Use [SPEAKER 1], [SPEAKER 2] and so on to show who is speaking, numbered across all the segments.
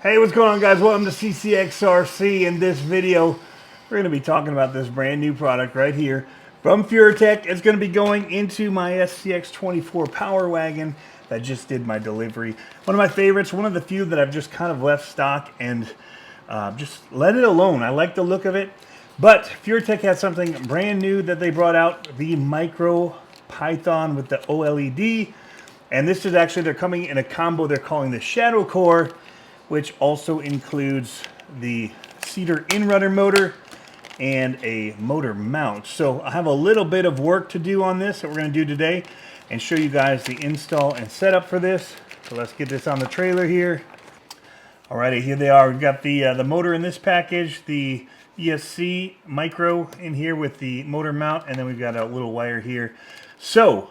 [SPEAKER 1] Hey, what's going on, guys? Welcome to CCxRC. In this video, we're going to be talking about this brand new product right here from Furitek. It's going to be going into my SCX24 Power Wagon that just did my delivery. One of my favorites, one of the few that I've just kind of left stock and just let it alone. I like the look of it. But Furitek has something brand new that they brought out, the MicroPython with the OLED. And this is actually, they're coming in a combo they're calling the Shadowcore, which also includes the Cedar in-runner motor and a motor mount. So I have a little bit of work to do on this that we're going to do today and show you guys the install and setup for this. So let's get this on the trailer here. Alrighty, here they are. We've got the motor in this package, the ESC micro in here with the motor mount, and then we've got a little wire here. So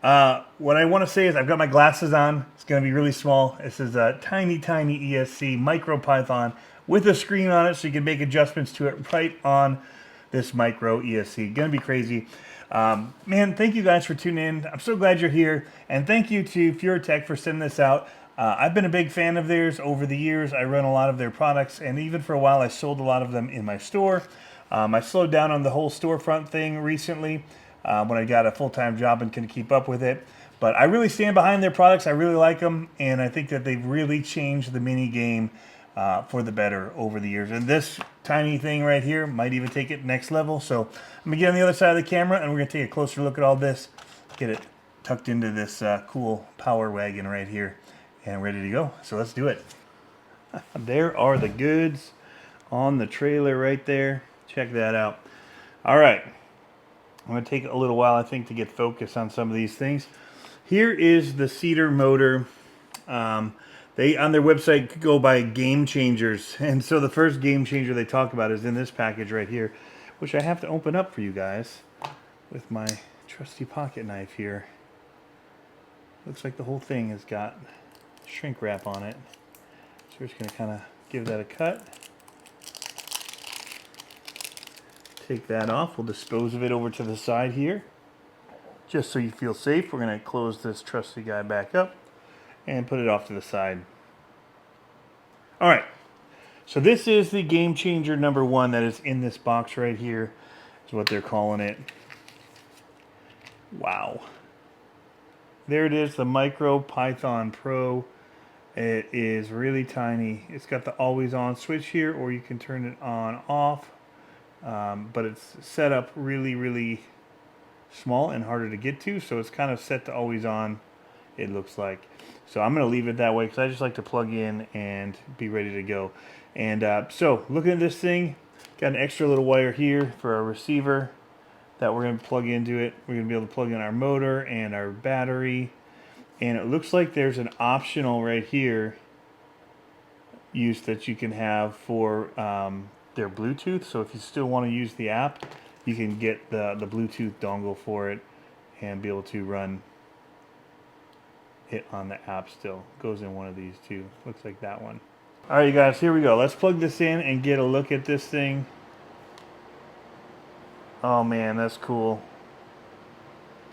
[SPEAKER 1] what I want to say is I've got my glasses on. It's going to be really small. This is a tiny ESC MicroPython with a screen on it, so you can make adjustments to it right on this micro ESC. Going to be crazy. Man, thank you guys for tuning in. I'm so glad you're here, and thank you to Furitek for sending this out. I've been a big fan of theirs over the years. I run a lot of their products, and even for a while I sold a lot of them in my store. I slowed down on the whole storefront thing recently when I got a full-time job and couldn't keep up with it. But I really stand behind their products. I really like them, and I think that they've really changed the mini game for the better over the years. And this tiny thing right here might even take it next level. So I'm going to get on the other side of the camera, and we're going to take a closer look at all this, get it tucked into this cool power wagon right here, and ready to go. So let's do it. There are the goods on the trailer right there. Check that out. All right. I'm going to take a little while, I think, to get focus on some of these things. Here is the Cedar motor. They, on their website, go by game changers. And so the first game changer they talk about is in this package right here, which I have to open up for you guys with my trusty pocket knife here. Looks like the whole thing has got shrink wrap on it. So we're just going to kind of give that a cut. Take that off. We'll dispose of it over to the side here. Just so you feel safe, we're going to close this trusty guy back up and put it off to the side. All right. So this is the game changer number one that is in this box right here. Is what they're calling it. Wow. There it is, the MicroPython Pro. It is really tiny. It's got the always on switch here, or you can turn it on off. But it's set up really small and harder to get to, so it's kind of set to always on, it looks like. So I'm going to leave it that way because I just like to plug in and be ready to go. And so looking at this thing, got an extra little wire here for our receiver that we're going to plug into it. We're going to be able to plug in our motor and our battery, and it looks like there's an optional right here use that you can have for their Bluetooth. So if you still want to use the app, you can get the Bluetooth dongle for it and be able to run it on the app still. Goes in one of these two. Looks like that one. Alright, you guys, here we go. Let's plug this in and get a look at this thing. Oh man, that's cool.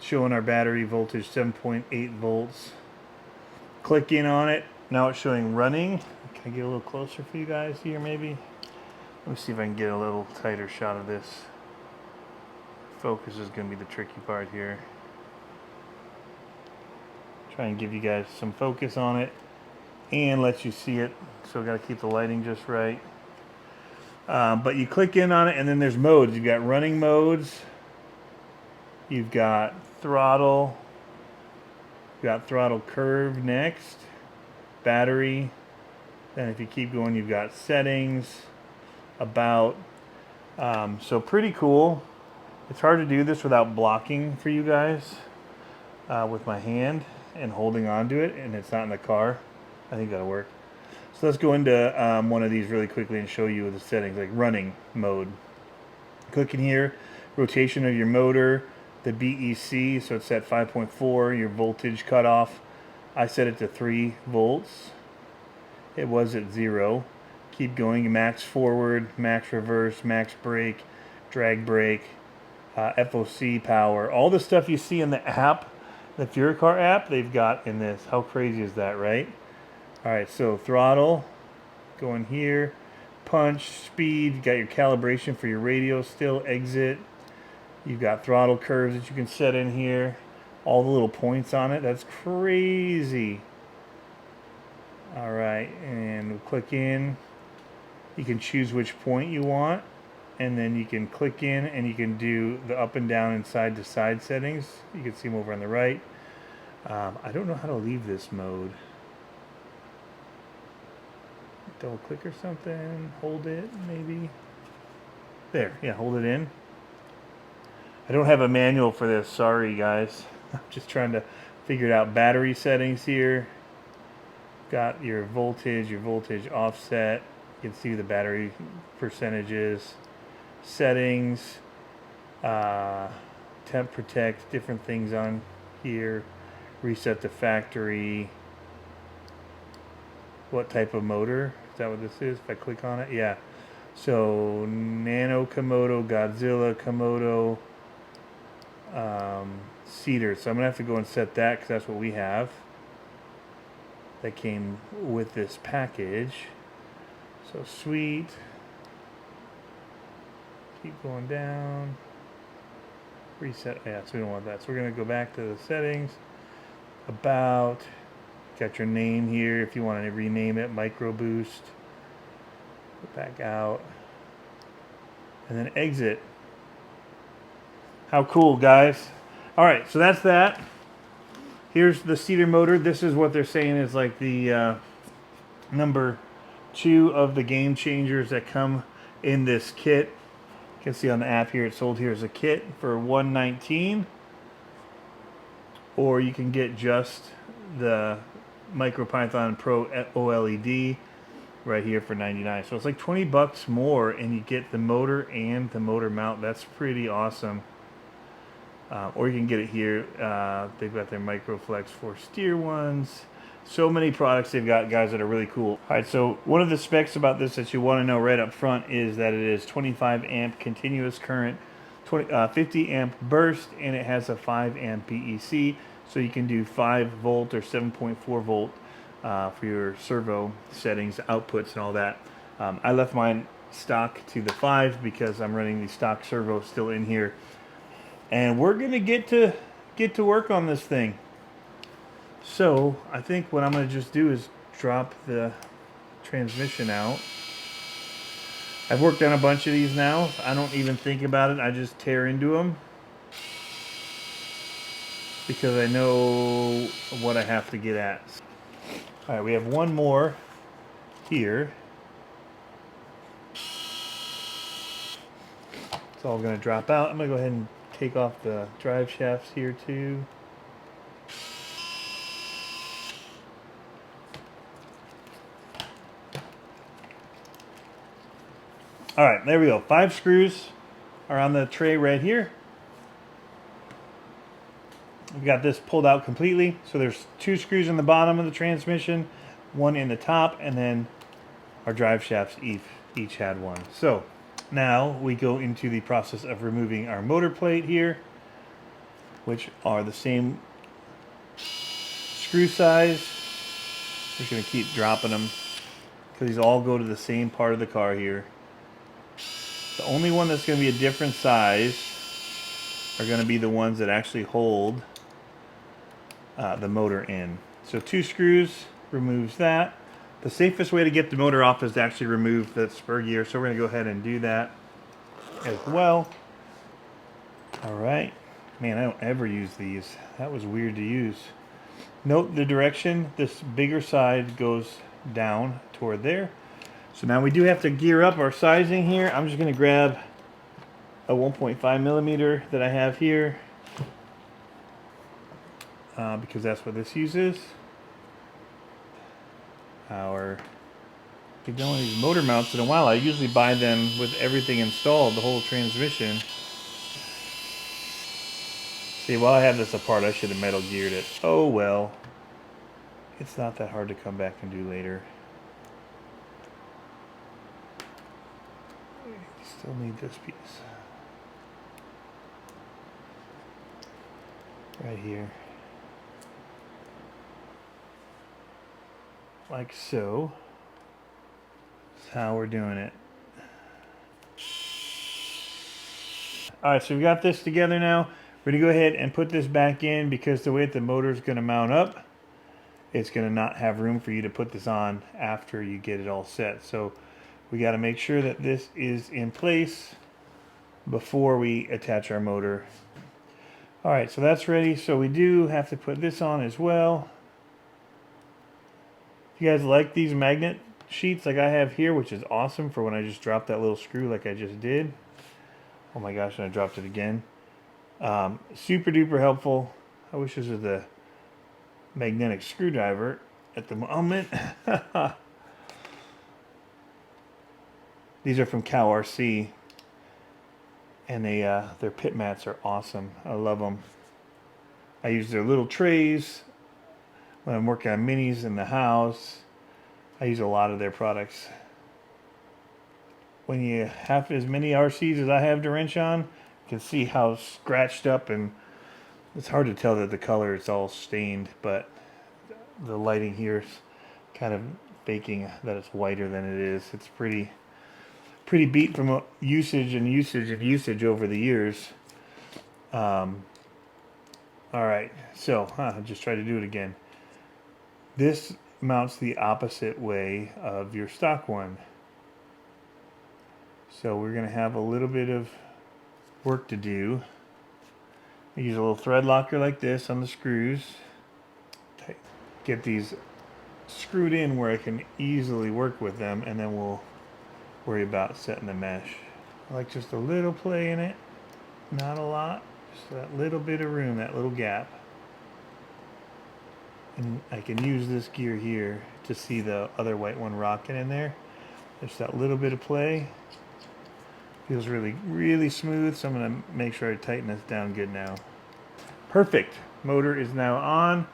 [SPEAKER 1] Showing our battery voltage, 7.8 volts. Click in on it. Now it's showing running. Can I get a little closer for you guys here maybe? Let me see if I can get a little tighter shot of this. Focus is going to be the tricky part here. Try and give you guys some focus on it and let you see it. So got to keep the lighting just right. But you click in on it, and then there's modes. You've got running modes. You've got throttle. You've got throttle curve next. Battery. Then if you keep going, you've got settings. About. So pretty cool. It's hard to do this without blocking for you guys with my hand and holding on to it, and it's not in the car. I think that'll work. So let's go into one of these really quickly and show you the settings, like running mode. Click in here, rotation of your motor, the BEC, so it's at 5.4, your voltage cutoff. I set it to 3 volts. It was at 0. Keep going, max forward, max reverse, max brake, drag brake, FOC power. All the stuff you see in the app, the Furitek app, they've got in this. How crazy is that, right? All right, so throttle, Go in here, punch, speed, you got your calibration for your radio still, exit. You've got throttle curves that you can set in here. All the little points on it, that's crazy. All right, and we'll click in. You can choose which point you want, and then you can click in and you can do the up and down and side to side settings. You can see them over on the right. I don't know how to leave this mode. Double click or something, hold it maybe. There, yeah, hold it in. I don't have a manual for this, sorry guys. I'm just trying to figure it out. Battery settings here. Got your voltage offset. You can see the battery percentages. Settings. Temp protect, different things on here. Reset to factory. What type of motor? Is that what this is? If I click on it? Yeah. So, Nano Komodo, Godzilla Komodo, Cedar. So I'm going to have to go and set that because that's what we have. That came with this package. So, sweet. Keep going down. Reset. Yeah, so we don't want that. So we're going to go back to the settings. About. Got your name here if you want to rename it, Micro Boost. Go back out. And then exit. How cool, guys. Alright, so that's that. Here's the Cedar motor. This is what they're saying is like the number 2 of the game changers that come in this kit. You can see on the app here, it's sold here as a kit for $119. Or you can get just the MicroPython Pro OLED right here for $99. So it's like 20 bucks more and you get the motor and the motor mount. That's pretty awesome. Or you can get it here. They've got their Microflex 4 steer ones. So many products they've got, guys, that are really cool. All right, so one of the specs about this that you want to know right up front is that it is 25 amp continuous current, 50 amp burst, and it has a 5 amp BEC. So you can do 5 volt or 7.4 volt for your servo settings, outputs, and all that. I left mine stock to the 5 because I'm running the stock servo still in here. And we're going to get to work on this thing. So I think what I'm going to just do is drop the transmission out. I've worked on a bunch of these now. I don't even think about it. I just tear into them. Because I know what I have to get at. All right, we have one more here. It's all going to drop out. I'm going to go ahead and take off the drive shafts here too. All right, there we go. 5 screws are on the tray right here. We've got this pulled out completely. So there's 2 screws in the bottom of the transmission, 1 in the top, and then our drive shafts each had 1. So now we go into the process of removing our motor plate here, which are the same screw size. We're just going to keep dropping them because these all go to the same part of the car here. The only one that's going to be a different size are going to be the ones that actually hold the motor in. So 2 screws removes that. The safest way to get the motor off is to actually remove the spur gear. So we're going to go ahead and do that as well. All right. Man, I don't ever use these. That was weird to use. Note the direction. This bigger side goes down toward there. So now we do have to gear up our sizing here. I'm just going to grab a 1.5 millimeter that I have here. Because that's what this uses. We've done one of these motor mounts in a while. I usually buy them with everything installed, the whole transmission. See, while I have this apart, I should have metal geared it. Oh well. It's not that hard to come back and do later. Still need this piece. Right here. Like so. That's how we're doing it. Alright, so we got this together now. We're going to go ahead and put this back in because the way that the motor is going to mount up, it's going to not have room for you to put this on after you get it all set. So we got to make sure that this is in place before we attach our motor. Alright, so that's ready. So we do have to put this on as well. If you guys like these magnet sheets like I have here, which is awesome for when I just dropped that little screw like I just did. Oh my gosh, and I dropped it again. Super duper helpful. I wish this was the magnetic screwdriver at the moment. These are from CCxRC, and their pit mats are awesome. I love them. I use their little trays when I'm working on minis in the house. I use a lot of their products. When you have as many RCs as I have to wrench on, you can see how scratched up, and it's hard to tell that the color is all stained, but the lighting here is kind of faking that it's whiter than it is. It's pretty beat from usage over the years. All right, so I'll just try to do it again. This mounts the opposite way of your stock one. So we're going to have a little bit of work to do. I use a little thread locker like this on the screws. Get these screwed in where I can easily work with them, and then we'll worry about setting the mesh. I like just a little play in it, not a lot, just that little bit of room, that little gap. And I can use this gear here to see the other white one rocking in there. Just that little bit of play. Feels really, really smooth, so I'm going to make sure I tighten this down good now. Perfect. Motor is now on.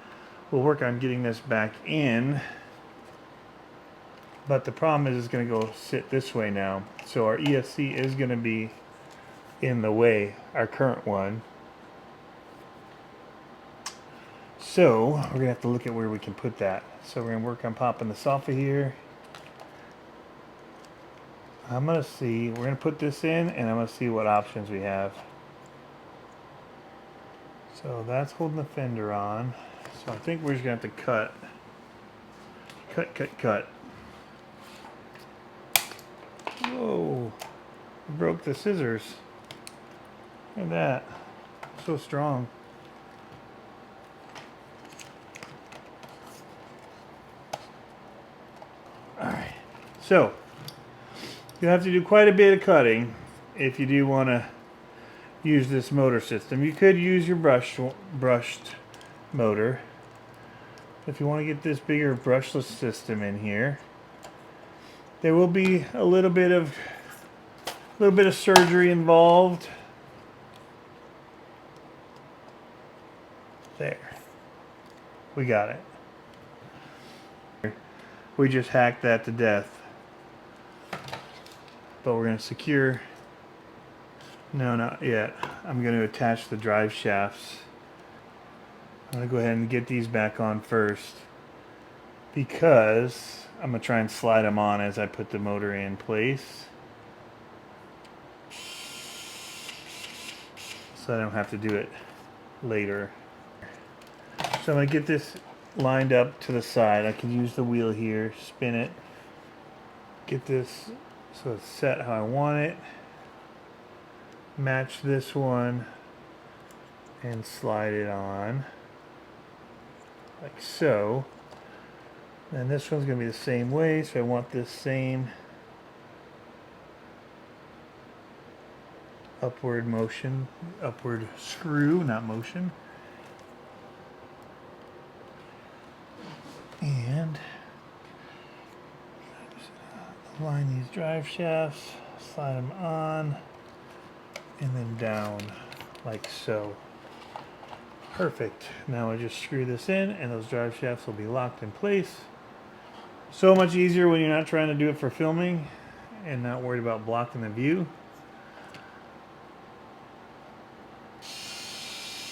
[SPEAKER 1] We'll work on getting this back in. But the problem is it's going to go sit this way now. So our ESC is going to be in the way, our current one. So we're going to have to look at where we can put that. So we're going to work on popping this off of here. I'm going to see, we're going to put this in, and I'm going to see what options we have. So that's holding the fender on. So I think we're just going to have to cut. Whoa, broke the scissors. Look at that, so strong. All right, so you have to do quite a bit of cutting if you do want to use this motor system. You could use your brushed motor. If you want to get this bigger brushless system in here, there will be a little bit of surgery involved. There, we got it. We just hacked that to death. But we're going to secure. No, not yet. I'm going to attach the drive shafts. I'm going to go ahead and get these back on first, because I'm going to try and slide them on as I put the motor in place, so I don't have to do it later. So I'm going to get this lined up to the side. I can use the wheel here, spin it, get this so it's set how I want it, match this one, and slide it on like so. And this one's going to be the same way, so I want this same upward motion, upward screw, not motion. And align these drive shafts, slide them on, and then down like so. Perfect. Now I just screw this in, and those drive shafts will be locked in place. So much easier when you're not trying to do it for filming and not worried about blocking the view.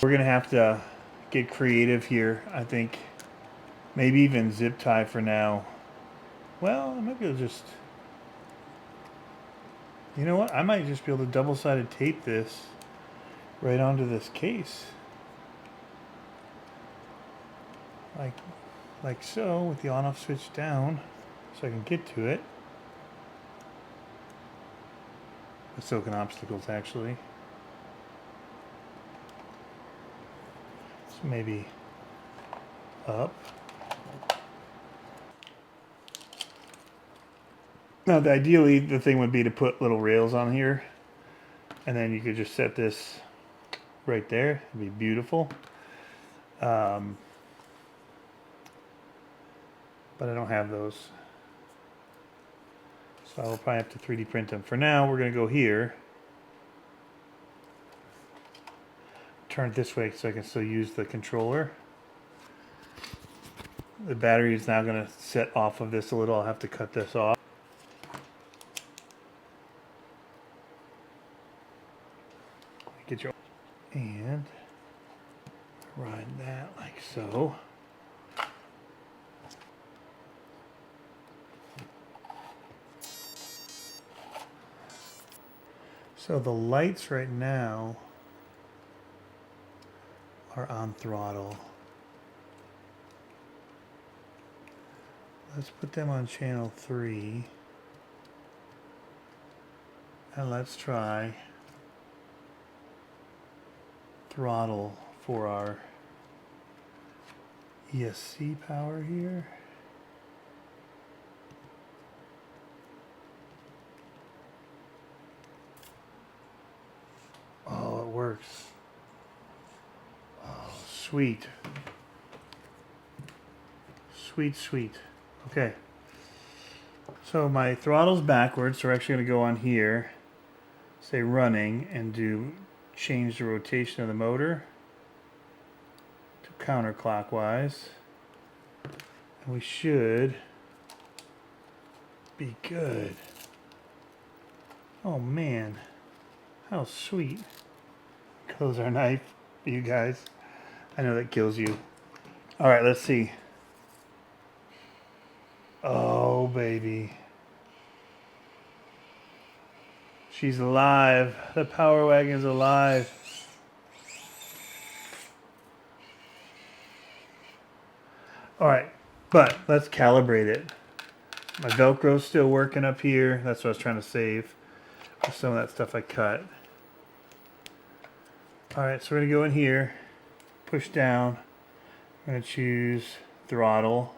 [SPEAKER 1] We're gonna have to get creative here. I think maybe even zip tie for now. Well, I might be able to just You know what? I might just be able to double-sided tape this right onto this case. Like so, with the on-off switch down, so I can get to it. With silicon obstacles, actually. So maybe up. Now, ideally, the thing would be to put little rails on here, and then you could just set this right there. It'd be beautiful. But I don't have those. So I'll probably have to 3D print them. For now, we're going to go here. Turn it this way so I can still use the controller. The battery is now going to set off of this a little. I'll have to cut this off. Get your and ride that like so. So the lights right now are on throttle. Let's put them on channel 3. And let's try throttle for our ESC power here. Oh, it works. Oh, sweet. Sweet, sweet. Okay. So my throttle's backwards, so we're actually going to go on here, say running, and change the rotation of the motor to counterclockwise. And we should be good. Oh man, how sweet. Close our knife, you guys. I know that kills you. All right, let's see. Oh, baby. She's alive. The Power Wagon's alive. All right, but let's calibrate it. My Velcro's still working up here. That's what I was trying to save with some of that stuff I cut. All right, so we're gonna go in here, push down. I'm gonna choose throttle.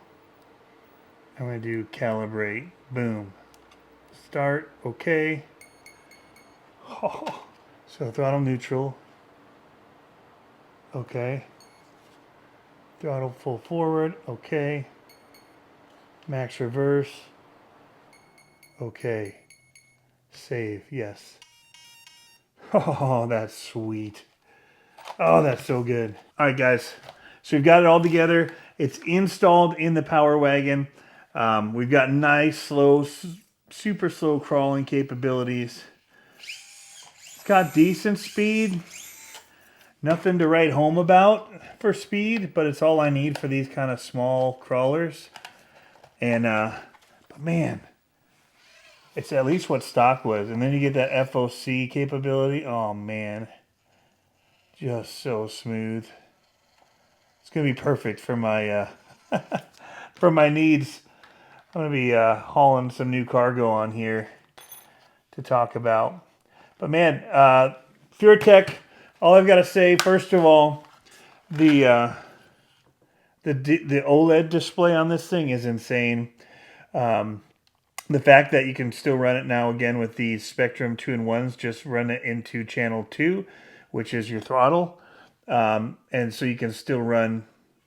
[SPEAKER 1] I'm gonna do calibrate. Boom. Start. Okay. Oh, so throttle neutral. Okay. Throttle full forward. Okay. Max reverse. Okay. Save. Yes. Oh, that's sweet. Oh, that's so good. All right, guys. So we've got it all together. It's installed in the Power Wagon. We've got nice, slow, super slow crawling capabilities. It's got decent speed. Nothing to write home about for speed, but it's all I need for these kind of small crawlers. And, but man, it's at least what stock was. And then you get that FOC capability. Oh man, just so smooth. It's gonna be perfect for my for my needs. I'm gonna be hauling some new cargo on here to talk about. But man, Furitek. All I've got to say, first of all, the OLED display on this thing is insane. The fact that you can still run it now again with these Spektrum 2-in-1s, just run it into channel 2, which is your throttle. And so you can still run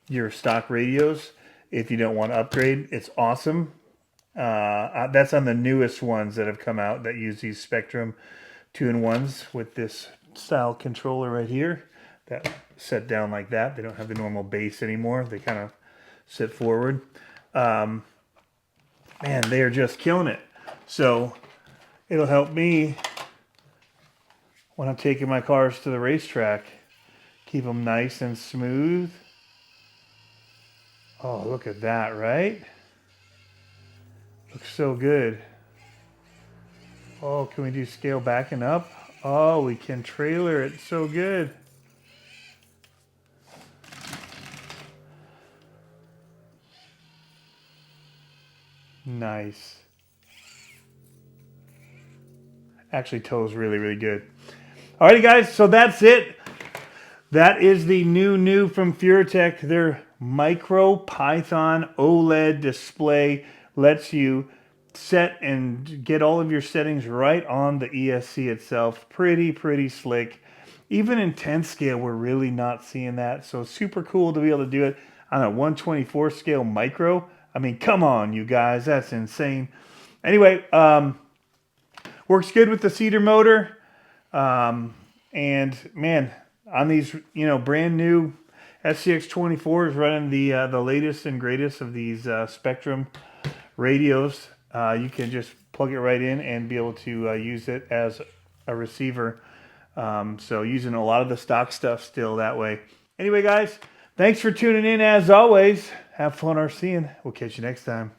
[SPEAKER 1] your stock radios if you don't want to upgrade. It's awesome. That's on the newest ones that have come out that use these Spektrum 2-in-1s with this style controller right here that set down like that. They don't have the normal base anymore. They kind of sit forward. Man, they are just killing it. So it'll help me when I'm taking my cars to the racetrack. Keep them nice and smooth. Oh, look at that, right? Looks so good. Oh, can we do scale backing up? Oh, we can trailer it. So good. Nice. Actually, tows really, really good. Alrighty, guys, so that's it. That is the new from Furitek. Their MicroPython OLED display lets you set and get all of your settings right on the ESC itself. Pretty slick. Even in 10 scale, we're really not seeing that. So super cool to be able to do it on a 124 scale micro. I mean, come on, you guys, that's insane. Anyway, works good with the Cedar motor. And man, on these, brand new SCX24s running the latest and greatest of these Spektrum radios. You can just plug it right in and be able to use it as a receiver. So using a lot of the stock stuff still that way. Anyway, guys, thanks for tuning in as always. Have fun RCing. We'll catch you next time.